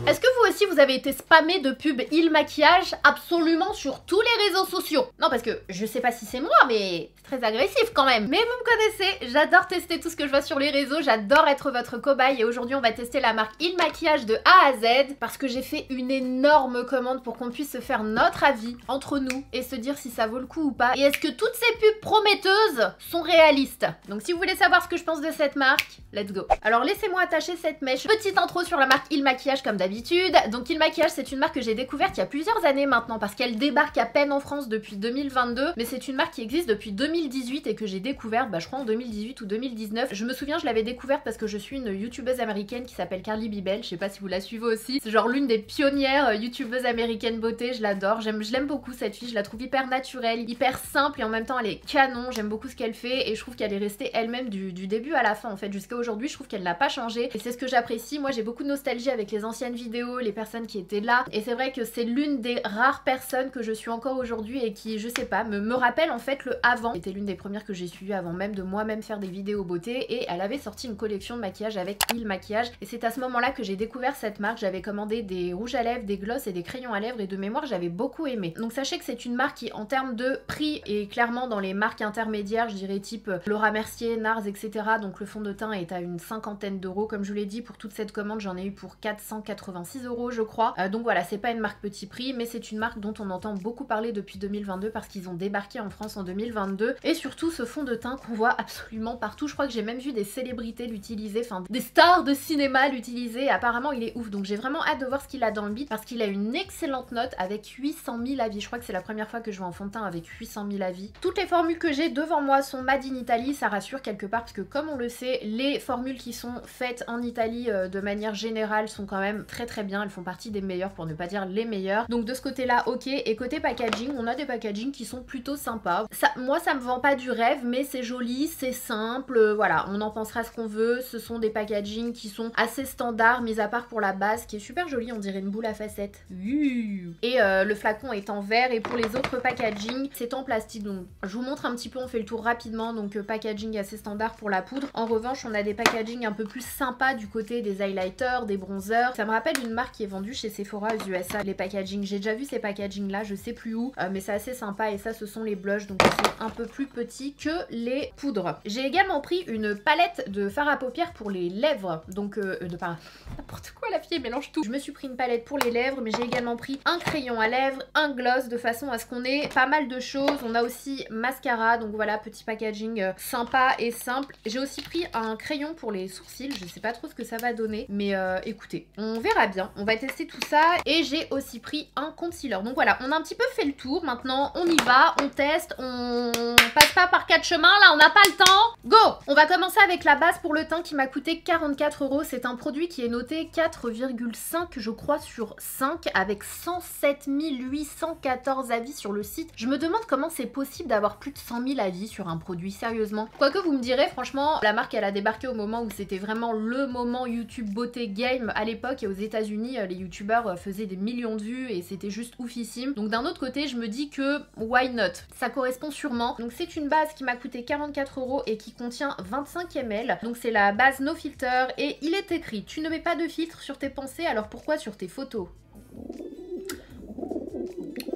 Est-ce que vous aussi vous avez été spammé de pubs Il Maquillage absolument sur tous les réseaux sociaux? Non, parce que je sais pas si c'est moi, mais c'est très agressif quand même. Mais vous me connaissez, j'adore tester tout ce que je vois sur les réseaux, j'adore être votre cobaye et aujourd'hui on va tester la marque Il Maquillage de A à Z parce que j'ai fait une énorme commande pour qu'on puisse se faire notre avis entre nous et se dire si ça vaut le coup ou pas. Et est-ce que toutes ces pubs prometteuses sont réalistes? Donc si vous voulez savoir ce que je pense de cette marque, let's go. Alors laissez-moi attacher cette mèche. Petite intro sur la marque Il Maquillage comme d'habitude. Donc Il Maquillage, c'est une marque que j'ai découverte il y a plusieurs années maintenant parce qu'elle débarque à peine en France depuis 2022, mais c'est une marque qui existe depuis 2018 et que j'ai découverte, je crois en 2018 ou 2019. Je me souviens, je l'avais découverte parce que je suis une youtubeuse américaine qui s'appelle Carly Bibel, je sais pas si vous la suivez aussi. C'est genre l'une des pionnières youtubeuses américaines beauté, je l'adore, je l'aime beaucoup cette fille, je la trouve hyper naturelle, hyper simple et en même temps elle est canon, j'aime beaucoup ce qu'elle fait et je trouve qu'elle est restée elle-même du début à la fin en fait, jusqu'à aujourd'hui je trouve qu'elle n'a pas changé et c'est ce que j'apprécie. Moi j'ai beaucoup de nostalgie avec les anciennes vidéos, les personnes qui étaient là et c'est vrai que c'est l'une des rares personnes que je suis encore aujourd'hui et qui, je sais pas, me rappelle en fait le avant. C'était l'une des premières que j'ai suivies avant même de moi-même faire des vidéos beauté et elle avait sorti une collection de maquillage avec Il Maquillage et c'est à ce moment là que j'ai découvert cette marque. J'avais commandé des rouges à lèvres, des glosses et des crayons à lèvres et de mémoire j'avais beaucoup aimé. Donc sachez que c'est une marque qui en termes de prix est clairement dans les marques intermédiaires, je dirais type Laura Mercier, NARS, etc. Donc le fond de teint est à une cinquantaine d'euros comme je vous l'ai dit. Pour toute cette commande j'en ai eu pour 486 euros je crois. Donc voilà, c'est pas une marque petit prix mais c'est une marque dont on entend beaucoup parler depuis 2022 parce qu'ils ont débarqué en France en 2022 et surtout ce fond de teint qu'on voit absolument partout. Je crois que j'ai même vu des célébrités l'utiliser, enfin des stars de cinéma l'utiliser. Apparemment il est ouf, donc j'ai vraiment hâte de voir ce qu'il a dans le beat parce qu'il a une excellente note avec 800 000 avis. Je crois que c'est la première fois que je vois un fond de teint avec 800 000 avis. Toutes les formules que j'ai devant moi sont made in Italy, ça rassure quelque part parce que comme on le sait, les formules qui sont faites en Italie de manière générale sont quand même très bien, elles font partie des meilleures pour ne pas dire les meilleures. Donc de ce côté là ok, et côté packaging on a des packaging qui sont plutôt sympas. Moi ça me vend pas du rêve mais c'est joli, c'est simple, voilà, on en pensera ce qu'on veut. Ce sont des packaging qui sont assez standards mis à part pour la base qui est super jolie, on dirait une boule à facettes. Et le flacon est en verre et pour les autres packaging c'est en plastique. Donc je vous montre un petit peu, on fait le tour rapidement. Donc packaging assez standard pour la poudre. En revanche on a des packaging un peu plus sympas du côté des highlighters, des bronzers. Ça me rappelle une marque qui est vendue chez Sephora aux USA, les packaging. J'ai déjà vu ces packaging là, je sais plus où, mais c'est assez sympa. Et ça ce sont les blushs, donc ils sont un peu plus petits que les poudres. J'ai également pris une palette de fard à paupières pour les lèvres, donc n'importe quoi, la fille mélange tout. Je me suis pris une palette pour les lèvres mais j'ai également pris un crayon à lèvres, un gloss de façon à ce qu'on ait pas mal de choses. On a aussi mascara, donc voilà, petit packaging sympa et simple. J'ai aussi pris un crayon pour les sourcils, je sais pas trop ce que ça va donner mais écoutez, on verra bien, on va tester tout ça. Et j'ai aussi pris un concealer. Donc voilà, on a un petit peu fait le tour, maintenant on y va, on teste, on passe pas par quatre chemins, là on n'a pas le temps. Go! On va commencer avec la base pour le teint qui m'a coûté 44 euros. C'est un produit qui est noté 4,5 je crois sur 5 avec 107 814 avis sur le site. Je me demande comment c'est possible d'avoir plus de 100 000 avis sur un produit, sérieusement. Quoique vous me direz, franchement, la marque elle a débarqué au moment où c'était vraiment le moment YouTube beauté game à l'époque et aux États-Unis les youtubeurs faisaient des millions de vues et c'était juste oufissime. Donc d'un autre côté, je me dis que why not? Ça correspond sûrement. Donc c'est une base qui m'a coûté 44 euros et qui contient 25 ml. Donc c'est la base No Filter et il est écrit: tu ne mets pas de filtre sur tes pensées, alors pourquoi sur tes photos?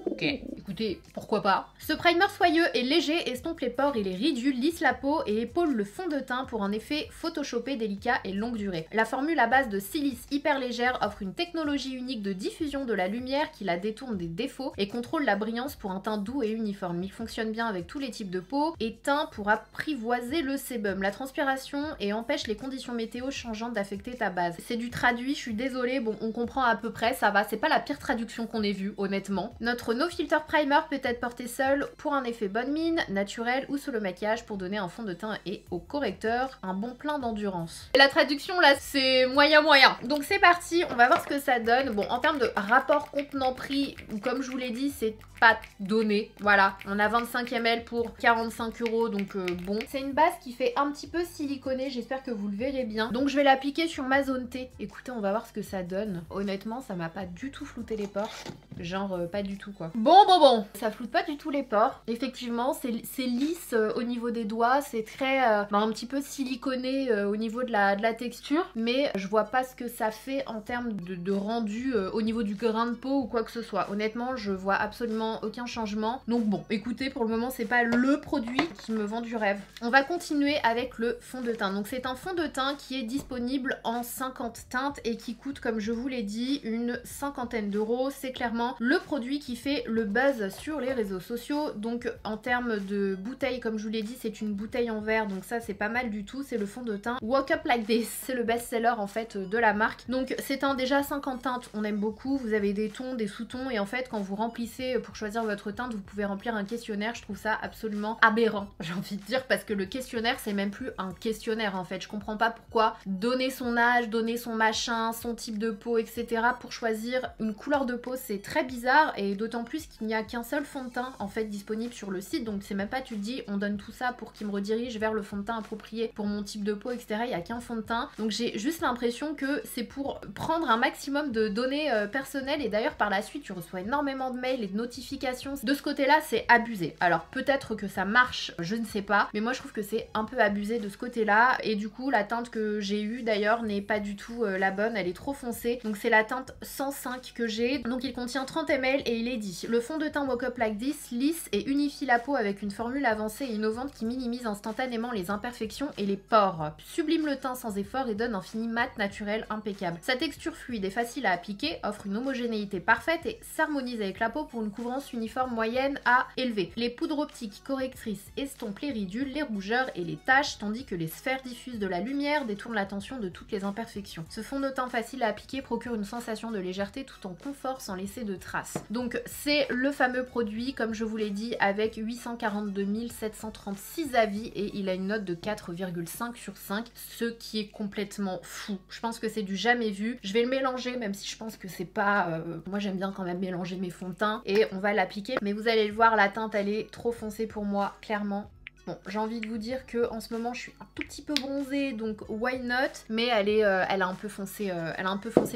Ok, écoutez, pourquoi pas. Ce primer soyeux et léger estompe les pores et les ridules, lisse la peau et épaule le fond de teint pour un effet photoshopé délicat et longue durée. La formule à base de silice hyper légère offre une technologie unique de diffusion de la lumière qui la détourne des défauts et contrôle la brillance pour un teint doux et uniforme. Il fonctionne bien avec tous les types de peau et teint pour apprivoiser le sébum, la transpiration et empêche les conditions météo changeantes d'affecter ta base. C'est du traduit, je suis désolée, bon on comprend à peu près, ça va, c'est pas la pire traduction qu'on ait vue honnêtement. Notre No Filter Primer peut être porté seul pour un effet bonne mine, naturel ou sous le maquillage pour donner un fond de teint et au correcteur un bon plein d'endurance. La traduction là c'est moyen. Donc c'est parti, on va voir ce que ça donne. Bon en termes de rapport contenant-prix, comme je vous l'ai dit c'est pas donné. Voilà, on a 25 ml pour 45 euros donc bon. C'est une base qui fait un petit peu siliconé, j'espère que vous le verrez bien. Donc je vais l'appliquer sur ma zone T. Écoutez, on va voir ce que ça donne. Honnêtement, ça m'a pas du tout flouté les pores. Genre pas du tout quoi. Bon, bon, ça floute pas du tout les pores. Effectivement, c'est lisse au niveau des doigts, c'est très un petit peu siliconé au niveau de la texture, mais je vois pas ce que ça fait en termes de rendu au niveau du grain de peau ou quoi que ce soit. Honnêtement, je vois absolument aucun changement. Donc bon, écoutez, pour le moment, c'est pas le produit qui me vend du rêve. On va continuer avec le fond de teint. Donc c'est un fond de teint qui est disponible en 50 teintes et qui coûte, comme je vous l'ai dit, une cinquantaine d'euros. C'est clairement le produit qui fait le buzz sur les réseaux sociaux. Donc en termes de bouteille, comme je vous l'ai dit, c'est une bouteille en verre, donc ça c'est pas mal du tout. C'est le fond de teint Walk Up Like This, c'est le best-seller en fait de la marque. Donc c'est un déjà 50 teintes, on aime beaucoup. Vous avez des tons, des sous-tons, et en fait quand vous remplissez pour choisir votre teinte, vous pouvez remplir un questionnaire. Je trouve ça absolument aberrant, j'ai envie de dire, parce que le questionnaire c'est même plus un questionnaire en fait. Je comprends pas pourquoi donner son âge, donner son machin, son type de peau, etc. pour choisir une couleur de peau, c'est très bizarre, et d'autant plus qu'il n'y a qu'un seul fond de teint en fait disponible sur le site. Donc c'est même pas, tu te dis on donne tout ça pour qu'il me redirige vers le fond de teint approprié pour mon type de peau, etc. Il n'y a qu'un fond de teint, donc j'ai juste l'impression que c'est pour prendre un maximum de données personnelles. Et d'ailleurs par la suite tu reçois énormément de mails et de notifications. De ce côté là c'est abusé. Alors peut-être que ça marche, je ne sais pas, mais moi je trouve que c'est un peu abusé de ce côté là. Et du coup la teinte que j'ai eue d'ailleurs n'est pas du tout la bonne, elle est trop foncée. Donc c'est la teinte 105 que j'ai. Donc il contient 30 ml et il est dit: le fond de teint Walk Up Like This lisse et unifie la peau avec une formule avancée et innovante qui minimise instantanément les imperfections et les pores, sublime le teint sans effort et donne un fini mat naturel impeccable. Sa texture fluide et facile à appliquer offre une homogénéité parfaite et s'harmonise avec la peau pour une couvrance uniforme moyenne à élevée. Les poudres optiques correctrices estompent les ridules, les rougeurs et les taches, tandis que les sphères diffuses de la lumière détournent l'attention de toutes les imperfections. Ce fond de teint facile à appliquer procure une sensation de légèreté tout en confort sans laisser de traces. Donc c'est le fameux produit, comme je vous l'ai dit, avec 842 736 avis et il a une note de 4,5 sur 5, ce qui est complètement fou. Je pense que c'est du jamais vu. Je vais le mélanger, même si je pense que c'est pas... Moi j'aime bien quand même mélanger mes fonds de teint, et on va l'appliquer. Mais vous allez le voir, la teinte elle est trop foncée pour moi, clairement. Bon, j'ai envie de vous dire que en ce moment je suis un tout petit peu bronzée, donc why not, mais elle a un peu foncé,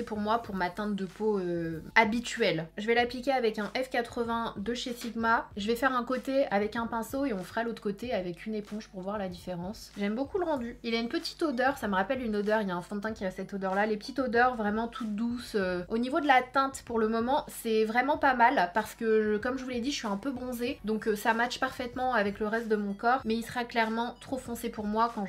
pour moi, pour ma teinte de peau habituelle. Je vais l'appliquer avec un F80 de chez Sigma. Je vais faire un côté avec un pinceau et on fera l'autre côté avec une éponge pour voir la différence. J'aime beaucoup le rendu. Il a une petite odeur, ça me rappelle une odeur, il y a un fond de teint qui a cette odeur là, les petites odeurs vraiment toutes douces. Au niveau de la teinte pour le moment c'est vraiment pas mal parce que comme je vous l'ai dit je suis un peu bronzée, donc ça match parfaitement avec le reste de mon corps. Mais il sera clairement trop foncé pour moi quand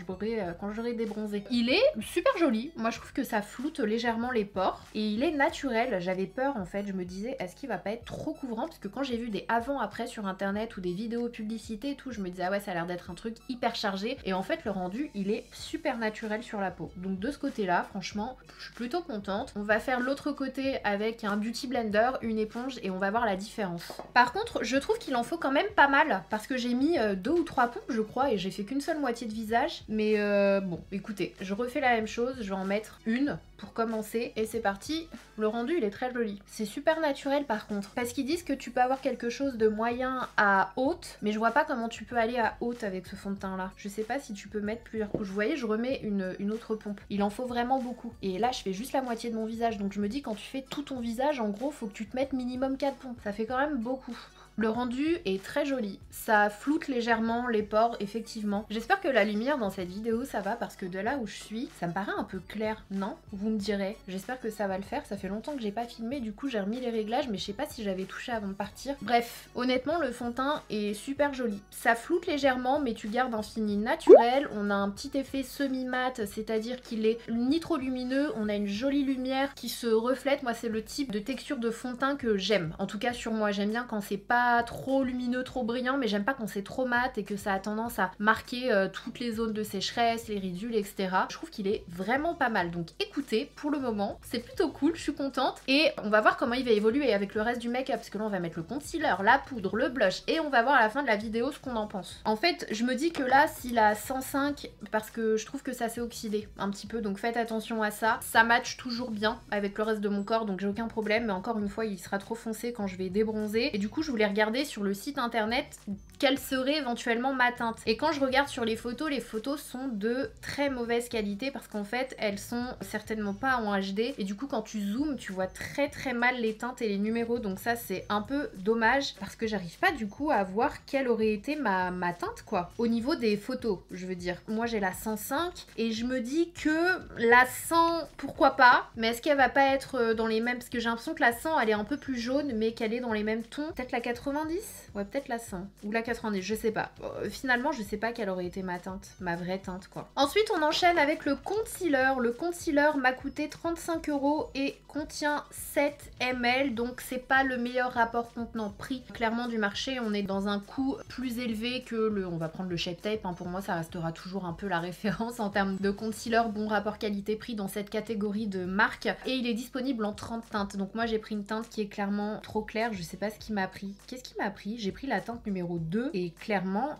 j'aurai débronzé. Il est super joli, moi je trouve que ça floute légèrement les pores et il est naturel. J'avais peur en fait, je me disais est-ce qu'il va pas être trop couvrant, parce que quand j'ai vu des avant-après sur internet ou des vidéos publicité et tout, je me disais ah ouais ça a l'air d'être un truc hyper chargé, et en fait le rendu il est super naturel sur la peau. Donc de ce côté là franchement je suis plutôt contente. On va faire l'autre côté avec un beauty blender, une éponge, et on va voir la différence. Par contre je trouve qu'il en faut quand même pas mal parce que j'ai mis 2 ou 3 pompes je crois et j'ai fait qu'une seule moitié de visage, mais bon écoutez, je refais la même chose, je vais en mettre une pour commencer et c'est parti. Le rendu il est très joli, c'est super naturel par contre, parce qu'ils disent que tu peux avoir quelque chose de moyen à haute, mais je vois pas comment tu peux aller à haute avec ce fond de teint là. Je sais pas si tu peux mettre plusieurs couches. Vous voyez, je remets une autre pompe, il en faut vraiment beaucoup, et là je fais juste la moitié de mon visage, donc je me dis quand tu fais tout ton visage en gros faut que tu te mettes minimum 4 pompes, ça fait quand même beaucoup. Le rendu est très joli, ça floute légèrement les pores effectivement. J'espère que la lumière dans cette vidéo ça va, parce que de là où je suis, ça me paraît un peu clair, non? Vous me direz, j'espère que ça va le faire, ça fait longtemps que j'ai pas filmé, du coup j'ai remis les réglages, mais je sais pas si j'avais touché avant de partir. Bref, honnêtement le fond de teint est super joli. Ça floute légèrement mais tu gardes un fini naturel, on a un petit effet semi-mat, c'est-à-dire qu'il est ni trop lumineux, on a une jolie lumière qui se reflète. Moi c'est le type de texture de fond de teint que j'aime, en tout cas sur moi, j'aime bien quand c'est pas trop lumineux, trop brillant, mais j'aime pas quand c'est trop mat et que ça a tendance à marquer toutes les zones de sécheresse, les ridules, etc. Je trouve qu'il est vraiment pas mal. Donc écoutez, pour le moment, c'est plutôt cool, je suis contente. Et on va voir comment il va évoluer avec le reste du make-up, parce que là on va mettre le concealer, la poudre, le blush, et on va voir à la fin de la vidéo ce qu'on en pense. En fait, je me dis que là, s'il a 105, parce que je trouve que ça s'est oxydé un petit peu, donc faites attention à ça. Ça match toujours bien avec le reste de mon corps, donc j'ai aucun problème, mais encore une fois, il sera trop foncé quand je vais débronzer. Et du coup, je voulais regarder regardé sur le site internet quelle serait éventuellement ma teinte. Et quand je regarde sur les photos sont de très mauvaise qualité parce qu'en fait elles sont certainement pas en HD et du coup quand tu zoomes tu vois très mal les teintes et les numéros, donc ça c'est un peu dommage parce que j'arrive pas du coup à voir quelle aurait été ma teinte quoi. Au niveau des photos je veux dire, moi j'ai la 105 et je me dis que la 100 pourquoi pas, mais est-ce qu'elle va pas être dans les mêmes, parce que j'ai l'impression que la 100 elle est un peu plus jaune mais qu'elle est dans les mêmes tons, peut-être la 90, ouais peut-être la 100 ou la 90, je sais pas. Finalement je sais pas quelle aurait été ma teinte, ma vraie teinte quoi. Ensuite on enchaîne avec le concealer. Le concealer m'a coûté 35 € et contient 7 ml, donc c'est pas le meilleur rapport contenant-prix clairement du marché. On est dans un coût plus élevé que on va prendre le Shape Tape, hein. Pour moi ça restera toujours un peu la référence en termes de concealer bon rapport qualité-prix dans cette catégorie de marque, et il est disponible en 30 teintes. Donc moi j'ai pris une teinte qui est clairement trop claire, je sais pas ce qui m'a pris. Qu'est-ce qui m'a pris? J'ai pris la teinte numéro 2 et clairement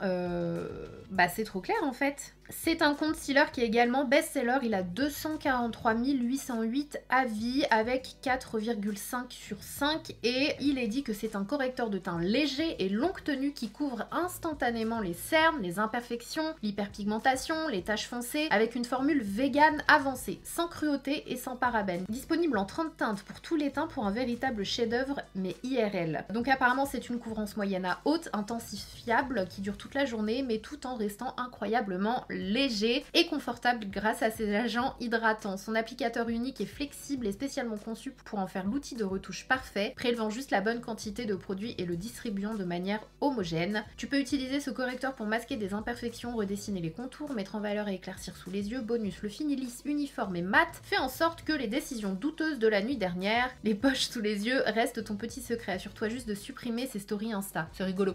bah c'est trop clair en fait. C'est un concealer qui est également best-seller, il a 243 808 avis avec 4,5 sur 5 et il est dit que c'est un correcteur de teint léger et longue tenue qui couvre instantanément les cernes, les imperfections, l'hyperpigmentation, les taches foncées avec une formule vegan avancée, sans cruauté et sans parabènes. Disponible en 30 teintes pour tous les teints pour un véritable chef-d'œuvre mais IRL. Donc apparemment c'est une couvrance moyenne à haute, intensifiable, qui dure toute la journée mais tout en restant incroyablement léger et confortable grâce à ses agents hydratants. Son applicateur unique est flexible et spécialement conçu pour en faire l'outil de retouche parfait, prélevant juste la bonne quantité de produit et le distribuant de manière homogène. Tu peux utiliser ce correcteur pour masquer des imperfections, redessiner les contours, mettre en valeur et éclaircir sous les yeux. Bonus, le fini lisse, uniforme et mat fait en sorte que les décisions douteuses de la nuit dernière, les poches sous les yeux, restent ton petit secret. Assure-toi juste de supprimer ces stories Insta. C'est rigolo.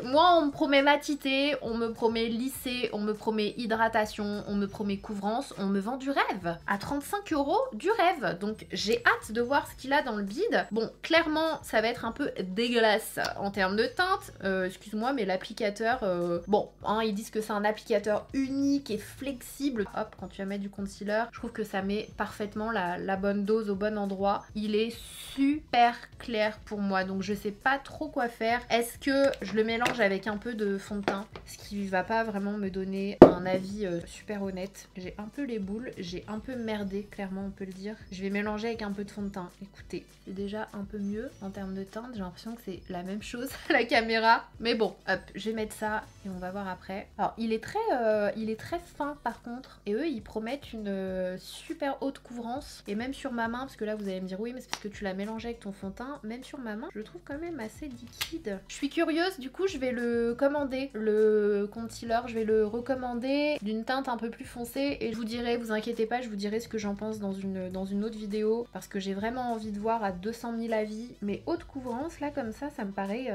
Moi on me promet matité, on me promet lissé, on me promet hydratation, on me promet couvrance, on me vend du rêve. À 35 € du rêve. Donc j'ai hâte de voir ce qu'il a dans le bide. Bon, clairement, ça va être un peu dégueulasse en termes de teinte. Excuse-moi, mais l'applicateur... bon, hein, ils disent que c'est un applicateur unique et flexible. Hop, quand tu vas mettre du concealer, je trouve que ça met parfaitement la bonne dose au bon endroit. Il est super clair pour moi, donc je sais pas trop quoi faire. Est-ce que je le mélange avec un peu de fond de teint, ce qui va pas vraiment me donner un avis super honnête. J'ai un peu les boules, j'ai un peu merdé, clairement on peut le dire. Je vais mélanger avec un peu de fond de teint. Écoutez, c'est déjà un peu mieux en termes de teinte, j'ai l'impression que c'est la même chose à la caméra. Mais bon, hop, je vais mettre ça et on va voir après. Alors il est très fin par contre, et eux ils promettent une super haute couvrance, et même sur ma main, parce que là vous allez me dire oui mais c'est parce que tu l'as mélangé avec ton fond de teint, même sur ma main, je le trouve quand même assez liquide. Je suis curieuse, du coup je vais le commander, le concealer, je vais le recommander d'une teinte un peu plus foncée et je vous dirai, vous inquiétez pas, je vous dirai ce que j'en pense dans une autre vidéo parce que j'ai vraiment envie de voir à 200 000 avis. Mais haute couvrance là comme ça me paraît,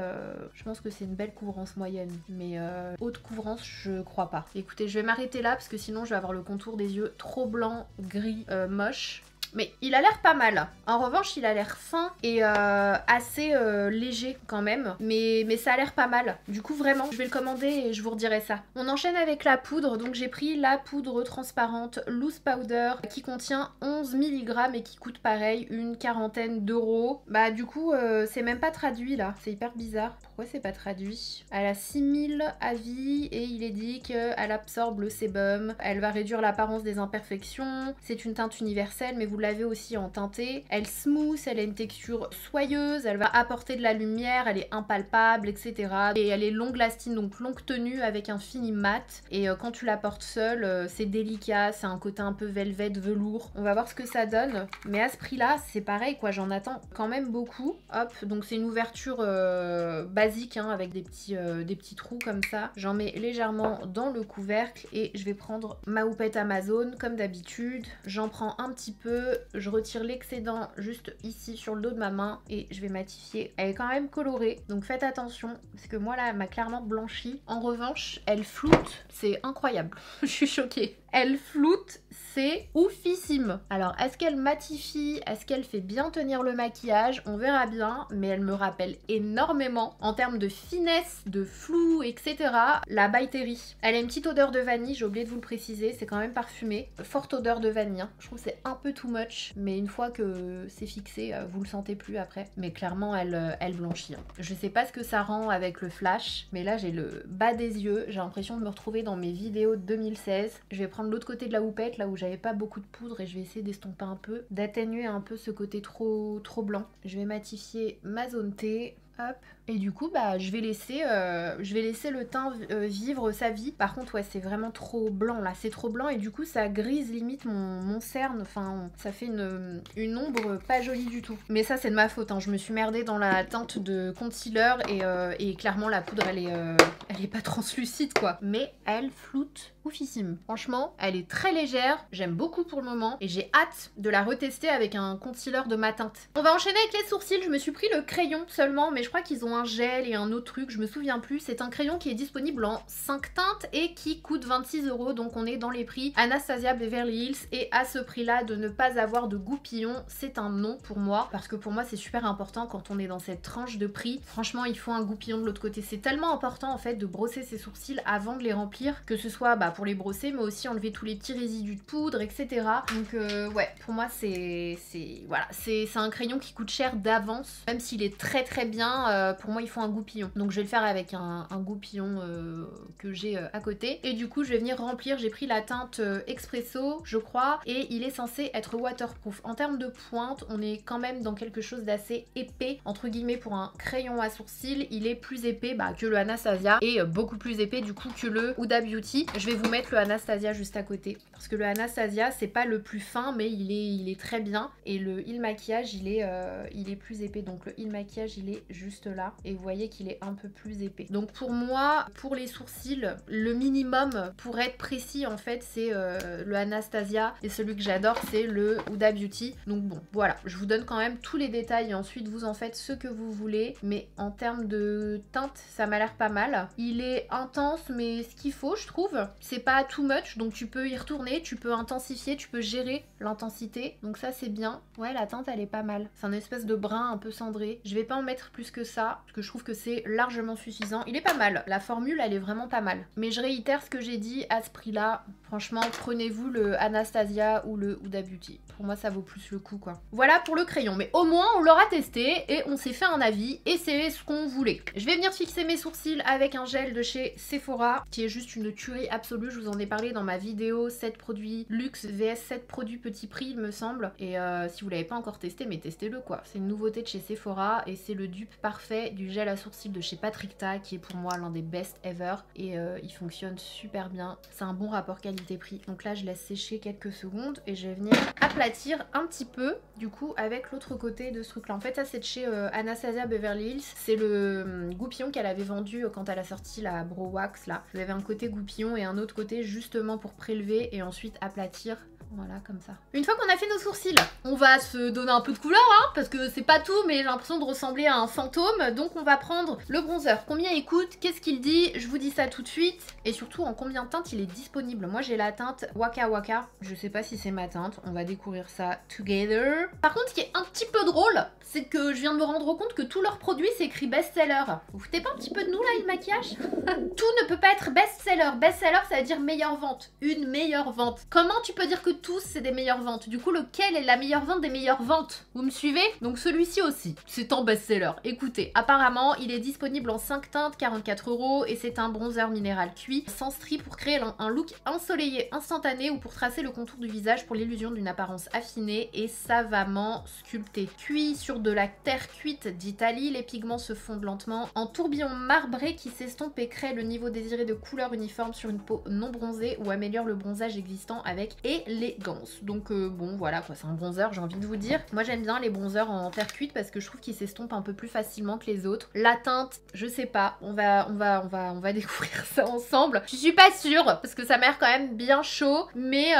je pense que c'est une belle couvrance moyenne, mais haute couvrance je crois pas. Écoutez, je vais m'arrêter là parce que sinon je vais avoir le contour des yeux trop blanc, gris, moche. Mais il a l'air pas mal. En revanche, il a l'air fin et assez léger quand même. Mais ça a l'air pas mal. Du coup, vraiment, je vais le commander et je vous redirai ça. On enchaîne avec la poudre. Donc j'ai pris la poudre transparente Loose Powder qui contient 11 mg et qui coûte pareil une quarantaine d'euros. Bah du coup, c'est même pas traduit là. C'est hyper bizarre. Pourquoi c'est pas traduit? Elle a 6000 avis et il est dit qu'elle absorbe le sébum. Elle va réduire l'apparence des imperfections. C'est une teinte universelle, mais vous l'avez aussi en teinté. Elle smooth, elle a une texture soyeuse, elle va apporter de la lumière, elle est impalpable, etc. Et elle est long lasting, donc longue tenue avec un fini mat. Et quand tu la portes seule, c'est délicat, c'est un côté un peu velvet, velours. On va voir ce que ça donne. Mais à ce prix-là, c'est pareil quoi, j'en attends quand même beaucoup. Hop, donc c'est une ouverture basique hein, avec des petits trous comme ça. J'en mets légèrement dans le couvercle et je vais prendre ma houppette Amazon comme d'habitude. J'en prends un petit peu. Je retire l'excédent juste ici sur le dos de ma main et je vais matifier. Elle est quand même colorée, donc faites attention parce que moi là elle m'a clairement blanchi. En revanche, elle floute, c'est incroyable. Je suis choquée. Elle floute, c'est oufissime. Alors, est-ce qu'elle matifie? Est-ce qu'elle fait bien tenir le maquillage? On verra bien, mais elle me rappelle énormément, en termes de finesse, de flou, etc., la By Terry. Elle a une petite odeur de vanille, j'ai oublié de vous le préciser, c'est quand même parfumé. Forte odeur de vanille, hein. Je trouve que c'est un peu too much, mais une fois que c'est fixé, vous le sentez plus après. Mais clairement, elle blanchit. Hein. Je sais pas ce que ça rend avec le flash, mais là, j'ai le bas des yeux. J'ai l'impression de me retrouver dans mes vidéos de 2016. Je vais prendre l'autre côté de la houppette, là où j'avais pas beaucoup de poudre, et je vais essayer d'estomper un peu, d'atténuer un peu ce côté trop blanc. Je vais matifier ma zone T. Hop. Et du coup, bah, je vais laisser le teint vivre sa vie. Par contre, ouais, c'est vraiment trop blanc là. C'est trop blanc et du coup, ça grise limite mon cerne. Enfin, ça fait une ombre pas jolie du tout. Mais ça, c'est de ma faute. Hein. Je me suis merdée dans la teinte de concealer et clairement, la poudre, elle est pas translucide quoi. Mais elle floute oufissime. Franchement, elle est très légère. J'aime beaucoup pour le moment et j'ai hâte de la retester avec un concealer de ma teinte. On va enchaîner avec les sourcils. Je me suis pris le crayon seulement, mais je crois qu'ils ont un gel et un autre truc, je me souviens plus. C'est un crayon qui est disponible en 5 teintes et qui coûte 26 €, donc on est dans les prix Anastasia Beverly Hills, et à ce prix là, de ne pas avoir de goupillons, c'est un non pour moi, parce que pour moi c'est super important quand on est dans cette tranche de prix. Franchement, il faut un goupillon de l'autre côté, c'est tellement important en fait de brosser ses sourcils avant de les remplir, que ce soit pour les brosser, mais aussi enlever tous les petits résidus de poudre, etc. Donc ouais, pour moi c'est un crayon qui coûte cher d'avance, même s'il est très bien. Pour moi il faut un goupillon, donc je vais le faire avec un goupillon que j'ai à côté, et du coup je vais venir remplir. J'ai pris la teinte Expresso je crois, et il est censé être waterproof. En termes de pointe, on est quand même dans quelque chose d'assez épais entre guillemets. Pour un crayon à sourcils, il est plus épais que le Anastasia, et beaucoup plus épais du coup que le Huda Beauty. Je vais vous mettre le Anastasia juste à côté, parce que le Anastasia c'est pas le plus fin, mais il est très bien, et le Heal Maquillage il est plus épais. Donc le Heal Maquillage il est juste là, et vous voyez qu'il est un peu plus épais. Donc pour moi, pour les sourcils, le minimum pour être précis en fait, c'est le Anastasia, et celui que j'adore c'est le Huda Beauty. Donc bon, voilà, je vous donne quand même tous les détails et ensuite vous en faites ce que vous voulez, mais en termes de teinte, ça m'a l'air pas mal. Il est intense, mais ce qu'il faut, je trouve. C'est pas too much, donc tu peux y retourner, tu peux intensifier, tu peux gérer l'intensité, donc ça c'est bien. Ouais, la teinte elle est pas mal. C'est un espèce de brun un peu cendré. Je vais pas en mettre plus que ça, parce que je trouve que c'est largement suffisant. Il est pas mal, la formule elle est vraiment pas mal. Mais je réitère ce que j'ai dit, à ce prix là, franchement prenez-vous le Anastasia ou le Huda Beauty. Pour moi ça vaut plus le coup quoi. Voilà pour le crayon, mais au moins on l'aura testé et on s'est fait un avis, et c'est ce qu'on voulait. Je vais venir fixer mes sourcils avec un gel de chez Sephora, qui est juste une tuerie absolue. Je vous en ai parlé dans ma vidéo 7 produits luxe vs 7 produits petit prix il me semble, et si vous l'avez pas encore testé, mais testez-le quoi. C'est une nouveauté de chez Sephora, et c'est le dupe parfait du gel à sourcils de chez Patrickta, qui est pour moi l'un des best ever, et il fonctionne super bien. C'est un bon rapport qualité-prix. Donc là je laisse sécher quelques secondes, et je vais venir aplatir un petit peu du coup avec l'autre côté de ce truc là. En fait ça c'est de chez Anastasia Beverly Hills, c'est le goupillon qu'elle avait vendu quand elle a sorti la Brow Wax là. Vous avez un côté goupillon et un autre côté justement pour prélever et ensuite aplatir. Voilà, comme ça. Une fois qu'on a fait nos sourcils, on va se donner un peu de couleur, hein, parce que c'est pas tout, mais j'ai l'impression de ressembler à un fantôme. Donc on va prendre le bronzer. Combien il coûte? Qu'est-ce qu'il dit? Je vous dis ça tout de suite. Et surtout, en combien de teintes il est disponible? Moi, j'ai la teinte Waka Waka. Je sais pas si c'est ma teinte. On va découvrir ça together. Par contre, ce qui est un petit peu drôle, c'est que je viens de me rendre compte que tous leurs produits, c'est écrit best-seller. Vous foutez pas un petit peu de nous, là, le maquillage? Tout ne peut pas être best-seller. Best-seller, ça veut dire meilleure vente. Une meilleure vente. Comment tu peux dire que tous c'est des meilleures ventes? Du coup, lequel est la meilleure vente des meilleures ventes? Vous me suivez? Donc celui-ci aussi, c'est en best-seller. Écoutez, apparemment, il est disponible en 5 teintes, 44 €, et c'est un bronzer minéral cuit sans stries pour créer un look ensoleillé instantané, ou pour tracer le contour du visage pour l'illusion d'une apparence affinée et savamment sculptée. Cuit sur de la terre cuite d'Italie, les pigments se fondent lentement en tourbillons marbrés qui s'estompent et créent le niveau désiré de couleur uniforme sur une peau non bronzée, ou améliorent le bronzage existant avec et les élégance. Donc bon voilà quoi, c'est un bronzer, j'ai envie de vous dire. Moi j'aime bien les bronzers en terre cuite parce que je trouve qu'ils s'estompent un peu plus facilement que les autres. La teinte, je sais pas, on va découvrir ça ensemble. Je suis pas sûre parce que ça m'a l'air quand même bien chaud, mais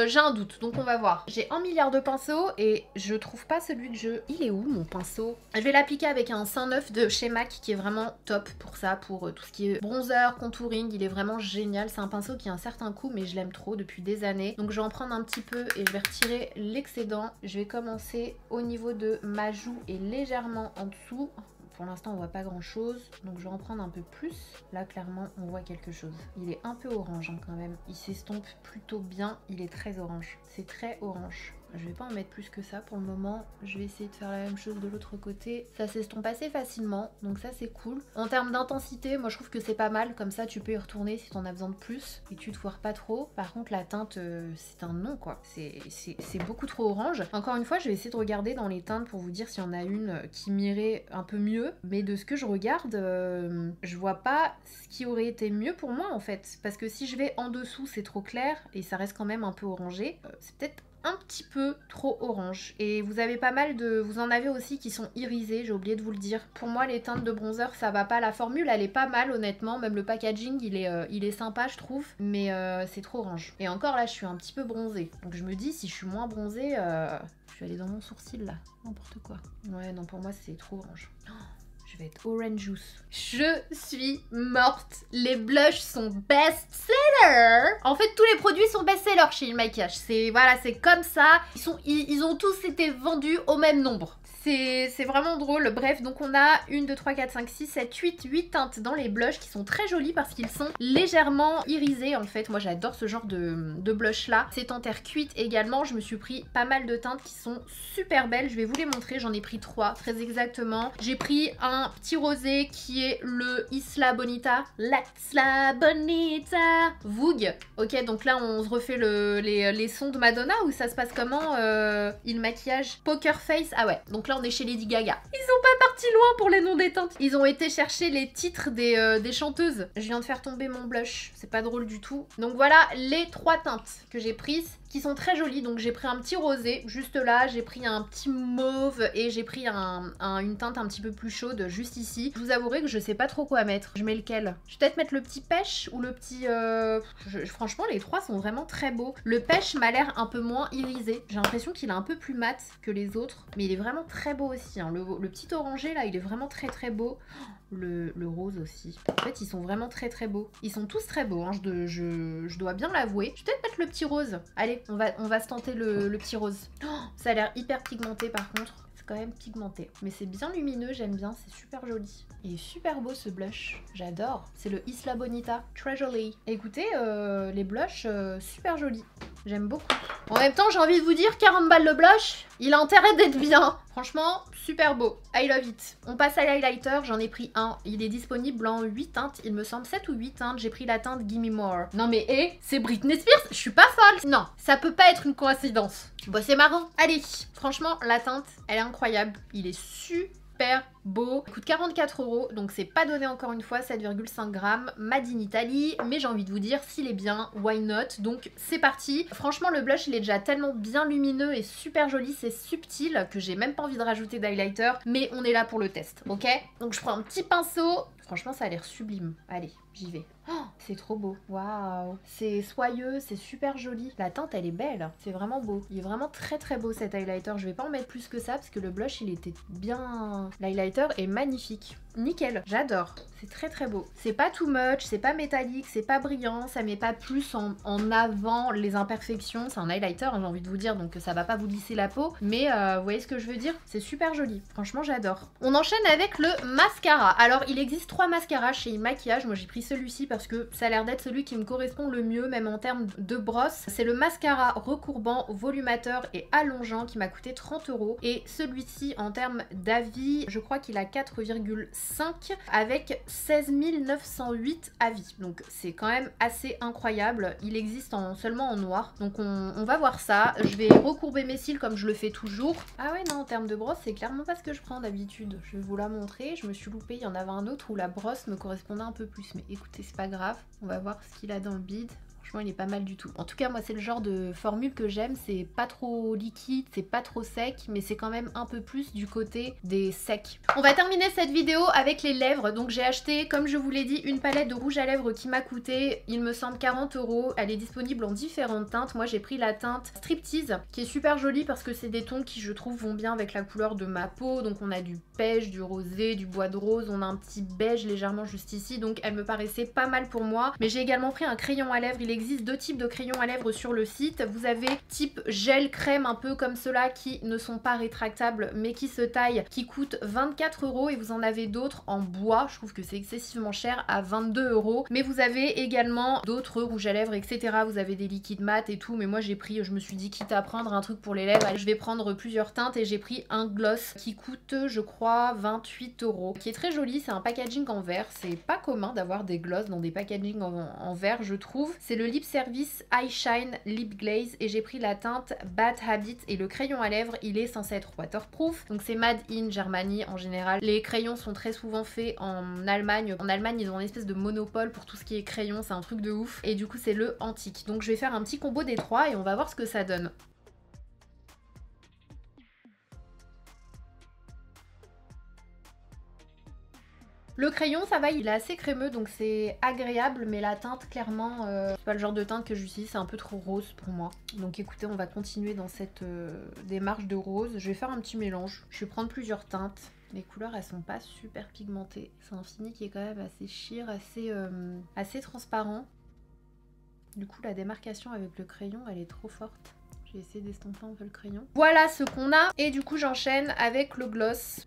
j'ai un doute, donc on va voir. J'ai 1 milliard de pinceaux et je trouve pas celui que je... Il est où mon pinceau? Je vais l'appliquer avec un sein neuf de chez MAC qui est vraiment top pour ça, pour tout ce qui est bronzer, contouring, il est vraiment génial. C'est un pinceau qui a un certain coût mais je l'aime trop depuis des années. Donc je vais en prendre un petit peu et je vais retirer l'excédent. Je vais commencer au niveau de ma joue et légèrement en dessous. Pour l'instant on voit pas grand chose, donc je vais en prendre un peu plus. Là clairement on voit quelque chose. Il est un peu orange hein, quand même, il s'estompe plutôt bien, il est très orange. C'est très orange. Je vais pas en mettre plus que ça pour le moment. Je vais essayer de faire la même chose de l'autre côté. Ça s'estompe assez facilement, donc ça c'est cool. En termes d'intensité, moi je trouve que c'est pas mal. Comme ça tu peux y retourner si t'en as besoin de plus et tu te foires pas trop. Par contre la teinte, c'est un non quoi. C'est beaucoup trop orange. Encore une fois, je vais essayer de regarder dans les teintes pour vous dire s'il y en a une qui m'irait un peu mieux. Mais de ce que je regarde, je vois pas ce qui aurait été mieux pour moi en fait. Parce que si je vais en dessous, c'est trop clair et ça reste quand même un peu orangé. C'est peut-être un petit peu trop orange. Et vous avez pas mal de... Vous en avez aussi qui sont irisés, j'ai oublié de vous le dire. Pour moi, les teintes de bronzer, ça va pas. La formule, elle est pas mal, honnêtement. Même le packaging, il est sympa, je trouve. Mais c'est trop orange. Et encore, là, je suis un petit peu bronzée. Donc je me dis, si je suis moins bronzée... Je vais aller dans mon sourcil, là. N'importe quoi. Ouais, non, pour moi, c'est trop orange. Je vais être orange juice. Je suis morte. Les blushs sont best-seller. En fait, tous les produits sont best-seller chez Il Maquillage. C'est voilà, c'est comme ça. Ils ont tous été vendus au même nombre. C'est vraiment drôle. Bref, donc on a 1, 2, 3, 4, 5, 6, 7, 8 teintes dans les blushs qui sont très jolies parce qu'ils sont légèrement irisés en fait. Moi j'adore ce genre de blush là. C'est en terre cuite également. Je me suis pris pas mal de teintes qui sont super belles. Je vais vous les montrer. J'en ai pris 3 très exactement. J'ai pris un petit rosé qui est le Isla Bonita. L'Isla Bonita Vogue. Ok, donc là on se refait les sons de Madonna ou ça se passe comment Il Maquillage Poker Face. Ah ouais, donc là on est chez Lady Gaga. Ils sont pas partis loin pour les noms des teintes. Ils ont été chercher les titres des chanteuses. Je viens de faire tomber mon blush. C'est pas drôle du tout. Donc voilà les 3 teintes que j'ai prises qui sont très jolies. Donc j'ai pris un petit rosé juste là, j'ai pris un petit mauve et j'ai pris une teinte un petit peu plus chaude juste ici. Je vous avouerai que je sais pas trop quoi mettre. Je mets lequel? Je vais peut-être mettre le petit pêche ou le petit... Franchement les 3 sont vraiment très beaux. Le pêche m'a l'air un peu moins irisé. J'ai l'impression qu'il est un peu plus mat que les autres. Mais il est vraiment très beau aussi. Hein. Le petit orangé là, il est vraiment très très beau. Le rose aussi. En fait, ils sont vraiment très très beaux. Ils sont tous très beaux, hein, je dois bien l'avouer. Je vais peut-être mettre le petit rose. Allez, on va se tenter le petit rose. Oh, ça a l'air hyper pigmenté par contre. C'est quand même pigmenté. Mais c'est bien lumineux, j'aime bien, c'est super joli. Il est super beau ce blush, j'adore. C'est le Isla Bonita Treasury. Écoutez, les blushs, super jolis. J'aime beaucoup. En même temps, j'ai envie de vous dire, 40 balles le blush, il a intérêt d'être bien. Franchement, super beau. I love it. On passe à l'highlighter, j'en ai pris un. Il est disponible en 8 teintes, il me semble 7 ou 8 teintes. J'ai pris la teinte Gimme More. Non mais, c'est Britney Spears, je suis pas folle. Non, ça peut pas être une coïncidence. Bon, c'est marrant. Allez, franchement, la teinte, elle est incroyable. Il est super beau. Il coûte 44 €, donc c'est pas donné encore une fois, 7,5 grammes, made in Italy, mais j'ai envie de vous dire, s'il est bien, why not? Donc c'est parti. Franchement, le blush, il est déjà tellement bien lumineux et super joli, c'est subtil, que j'ai même pas envie de rajouter d'highlighter, mais on est là pour le test, ok? Donc je prends un petit pinceau. Franchement, ça a l'air sublime. Allez, j'y vais. Oh, c'est trop beau. Waouh. C'est soyeux, c'est super joli. La teinte, elle est belle. C'est vraiment beau. Il est vraiment très très beau cet highlighter. Je vais pas en mettre plus que ça parce que le blush, il était bien... L'highlighter est magnifique. Nickel. J'adore. C'est très très beau. C'est pas too much, c'est pas métallique, c'est pas brillant. Ça met pas plus en avant les imperfections. C'est un highlighter, hein, j'ai envie de vous dire, donc ça va pas vous lisser la peau. Mais vous voyez ce que je veux dire? C'est super joli. Franchement, j'adore. On enchaîne avec le mascara. Alors, il existe 3 mascaras chez Il Maquillage. Moi, j'ai pris celui-ci parce que ça a l'air d'être celui qui me correspond le mieux, même en termes de brosse. C'est le mascara recourbant, volumateur et allongeant qui m'a coûté 30 €. Et celui-ci, en termes d'avis, je crois qu'il a 4,5 avec 16 908 avis. Donc c'est quand même assez incroyable. Il existe seulement en noir. Donc on va voir ça. Je vais recourber mes cils comme je le fais toujours. Ah ouais, non, en termes de brosse, c'est clairement pas ce que je prends d'habitude. Je vais vous la montrer. Je me suis loupée. Il y en avait un autre où la brosse me correspondait un peu plus. Mais écoutez, c'est pas grave. On va voir ce qu'il a dans le bide. Franchement, il est pas mal du tout. En tout cas, moi, c'est le genre de formule que j'aime. C'est pas trop liquide, c'est pas trop sec, mais c'est quand même un peu plus du côté des secs. On va terminer cette vidéo avec les lèvres. Donc, j'ai acheté, comme je vous l'ai dit, une palette de rouge à lèvres qui m'a coûté, il me semble, 40 €. Elle est disponible en différentes teintes. Moi, j'ai pris la teinte Striptease, qui est super jolie parce que c'est des tons qui, je trouve, vont bien avec la couleur de ma peau. Donc, on a du beige, du rosé, du bois de rose. On a un petit beige légèrement juste ici. Donc, elle me paraissait pas mal pour moi. Mais j'ai également pris un crayon à lèvres. Il existe deux types de crayons à lèvres sur le site. Vous avez type gel crème, un peu comme ceux-là qui ne sont pas rétractables mais qui se taillent, qui coûtent 24 € et vous en avez d'autres en bois. Je trouve que c'est excessivement cher à 22 €. Mais vous avez également d'autres rouges à lèvres, etc. Vous avez des liquides mat et tout. Mais moi j'ai pris, je me suis dit, quitte à prendre un truc pour les lèvres, allez, je vais prendre plusieurs teintes et j'ai pris un gloss qui coûte, je crois, 28 €. Qui est très joli, c'est un packaging en verre. C'est pas commun d'avoir des gloss dans des packaging en verre, je trouve. C'est le Lip Service Eye Shine Lip Glaze et j'ai pris la teinte Bad Habit et le crayon à lèvres, il est censé être waterproof. Donc c'est made in Germany en général. Les crayons sont très souvent faits en Allemagne. En Allemagne, ils ont une espèce de monopole pour tout ce qui est crayon, c'est un truc de ouf. Et du coup, c'est le antique. Donc je vais faire un petit combo des trois et on va voir ce que ça donne. Le crayon, ça va, il est assez crémeux, donc c'est agréable, mais la teinte, clairement, c'est pas le genre de teinte que j'utilise, c'est un peu trop rose pour moi. Donc écoutez, on va continuer dans cette démarche de rose. Je vais faire un petit mélange. Je vais prendre plusieurs teintes. Les couleurs, elles sont pas super pigmentées. C'est un fini qui est quand même assez sheer, assez transparent. Du coup, la démarcation avec le crayon, elle est trop forte. J'ai essayé d'estomper un peu le crayon. Voilà ce qu'on a. Et du coup, j'enchaîne avec le gloss.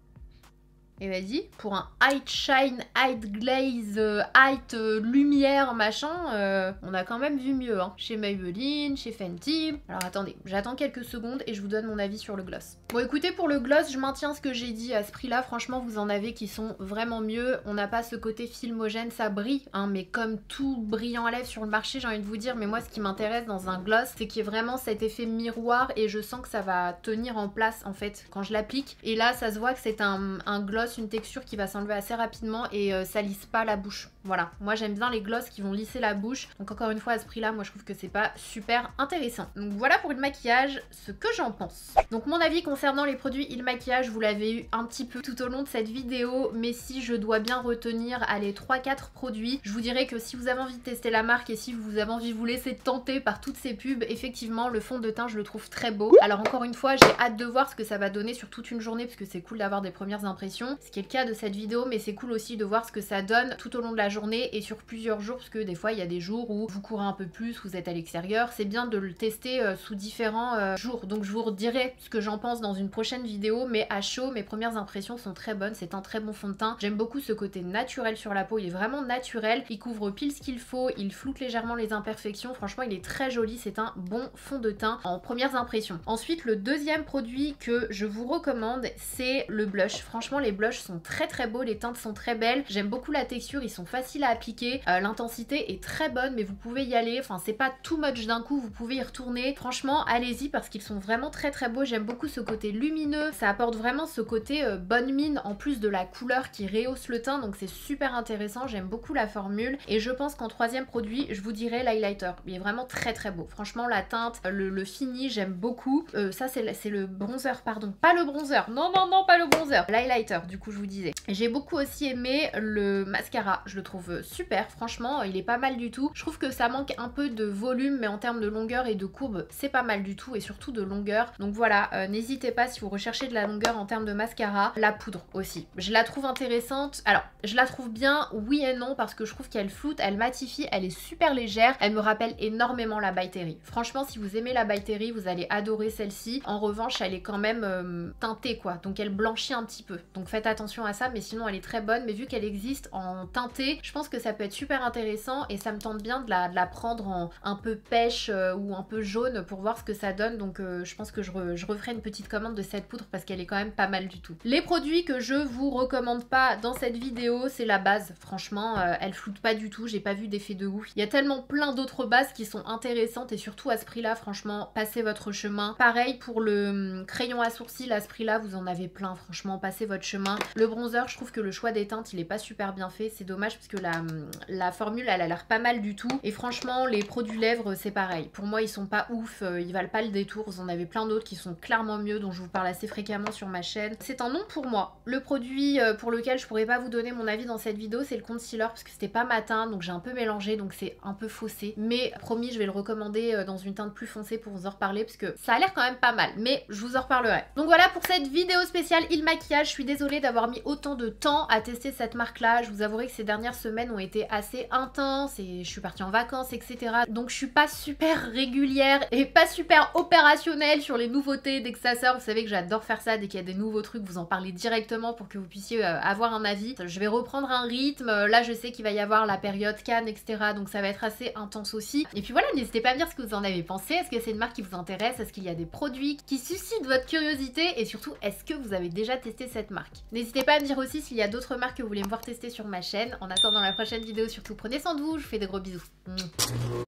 Et vas-y, pour un Height Shine, Height Glaze, Height Lumière, machin, on a quand même vu mieux, hein. Chez Maybelline, chez Fenty. Alors attendez, j'attends quelques secondes et je vous donne mon avis sur le gloss. Bon écoutez, pour le gloss, je maintiens ce que j'ai dit à ce prix-là. Franchement, vous en avez qui sont vraiment mieux. On n'a pas ce côté filmogène, ça brille, hein, mais comme tout brillant à lèvres sur le marché, j'ai envie de vous dire, mais moi ce qui m'intéresse dans un gloss, c'est qu'il y ait vraiment cet effet miroir et je sens que ça va tenir en place en fait quand je l'applique. Et là, ça se voit que c'est un gloss, une texture qui va s'enlever assez rapidement et ça lisse pas la bouche. Voilà, moi j'aime bien les gloss qui vont lisser la bouche. Donc encore une fois, à ce prix là, moi je trouve que c'est pas super intéressant. Donc voilà pour le maquillage, ce que j'en pense. Donc mon avis concernant les produits Il Maquillage, vous l'avez eu un petit peu tout au long de cette vidéo, mais si je dois bien retenir les 3-4 produits, je vous dirais que si vous avez envie de tester la marque et si vous avez envie de vous laisser tenter par toutes ces pubs, effectivement le fond de teint je le trouve très beau. Alors encore une fois, j'ai hâte de voir ce que ça va donner sur toute une journée parce que c'est cool d'avoir des premières impressions, ce qui est le cas de cette vidéo, mais c'est cool aussi de voir ce que ça donne tout au long de la journée et sur plusieurs jours, parce que des fois il y a des jours où vous courez un peu plus, vous êtes à l'extérieur, c'est bien de le tester sous différents jours. Donc je vous redirai ce que j'en pense dans une prochaine vidéo, mais à chaud, mes premières impressions sont très bonnes, c'est un très bon fond de teint. J'aime beaucoup ce côté naturel sur la peau, il est vraiment naturel, il couvre pile ce qu'il faut, il floute légèrement les imperfections, franchement il est très joli, c'est un bon fond de teint en premières impressions. Ensuite, le deuxième produit que je vous recommande, c'est le blush. Franchement les blushs sont très beaux, les teintes sont très belles, j'aime beaucoup la texture, ils sont faciles à appliquer, l'intensité est très bonne, mais vous pouvez y aller, enfin c'est pas too much d'un coup, vous pouvez y retourner. Franchement allez-y parce qu'ils sont vraiment très beaux, j'aime beaucoup ce côté lumineux, ça apporte vraiment ce côté bonne mine en plus de la couleur qui rehausse le teint, donc c'est super intéressant, j'aime beaucoup la formule. Et je pense qu'en troisième produit, je vous dirais l'highlighter, il est vraiment très beau. Franchement la teinte, le fini, j'aime beaucoup. Ça c'est le bronzer, pardon, pas le bronzer, non pas le bronzer, l'highlighter du coup je vous disais. J'ai beaucoup aussi aimé le mascara, je le trouve super, franchement il est pas mal du tout. Je trouve que ça manque un peu de volume, mais en termes de longueur et de courbe c'est pas mal du tout, et surtout de longueur. Donc voilà, n'hésitez pas si vous recherchez de la longueur en termes de mascara. La poudre aussi, je la trouve intéressante. Alors je la trouve bien, oui et non, parce que je trouve qu'elle floute, elle matifie, elle est super légère, elle me rappelle énormément la By Terry. Franchement si vous aimez la By Terry, vous allez adorer celle-ci. En revanche elle est quand même teintée quoi, donc elle blanchit un petit peu, donc faites attention à ça, mais sinon elle est très bonne. Mais vu qu'elle existe en teintée, je pense que ça peut être super intéressant et ça me tente bien de la prendre en un peu pêche ou un peu jaune pour voir ce que ça donne. Donc je pense que je referai une petite commande de cette poudre parce qu'elle est quand même pas mal du tout. Les produits que je vous recommande pas dans cette vidéo, c'est la base. Franchement elle floute pas du tout, j'ai pas vu d'effet de ouf. Il y a tellement plein d'autres bases qui sont intéressantes et surtout à ce prix là, franchement passez votre chemin. Pareil pour le crayon à sourcils, à ce prix là vous en avez plein, franchement passez votre chemin. Le bronzer concealer, je trouve que le choix des teintes il est pas super bien fait, c'est dommage parce que la formule elle a l'air pas mal du tout. Et franchement les produits lèvres c'est pareil, pour moi ils sont pas ouf, ils valent pas le détour, vous en avez plein d'autres qui sont clairement mieux dont je vous parle assez fréquemment sur ma chaîne. C'est un non pour moi. Le produit pour lequel je pourrais pas vous donner mon avis dans cette vidéo c'est le concealer parce que c'était pas ma teinte donc j'ai un peu mélangé donc c'est un peu faussé. Mais promis je vais le recommander dans une teinte plus foncée pour vous en reparler parce que ça a l'air quand même pas mal mais je vous en reparlerai. Donc voilà pour cette vidéo spéciale Il Maquillage, je suis désolée d'avoir mis autant de temps à tester cette marque là, je vous avouerai que ces dernières semaines ont été assez intenses et je suis partie en vacances etc. Donc je suis pas super régulière et pas super opérationnelle sur les nouveautés dès que ça sort. Vous savez que j'adore faire ça, dès qu'il y a des nouveaux trucs vous en parlez directement pour que vous puissiez avoir un avis. Je vais reprendre un rythme, là je sais qu'il va y avoir la période Cannes etc. donc ça va être assez intense aussi. Et puis voilà, n'hésitez pas à me dire ce que vous en avez pensé, est-ce que c'est une marque qui vous intéresse, est-ce qu'il y a des produits qui suscitent votre curiosité et surtout est-ce que vous avez déjà testé cette marque. N'hésitez pas à me dire aussi s'il y a d'autres marques que vous voulez me voir tester sur ma chaîne. En attendant la prochaine vidéo, surtout prenez soin de vous, je vous fais des gros bisous.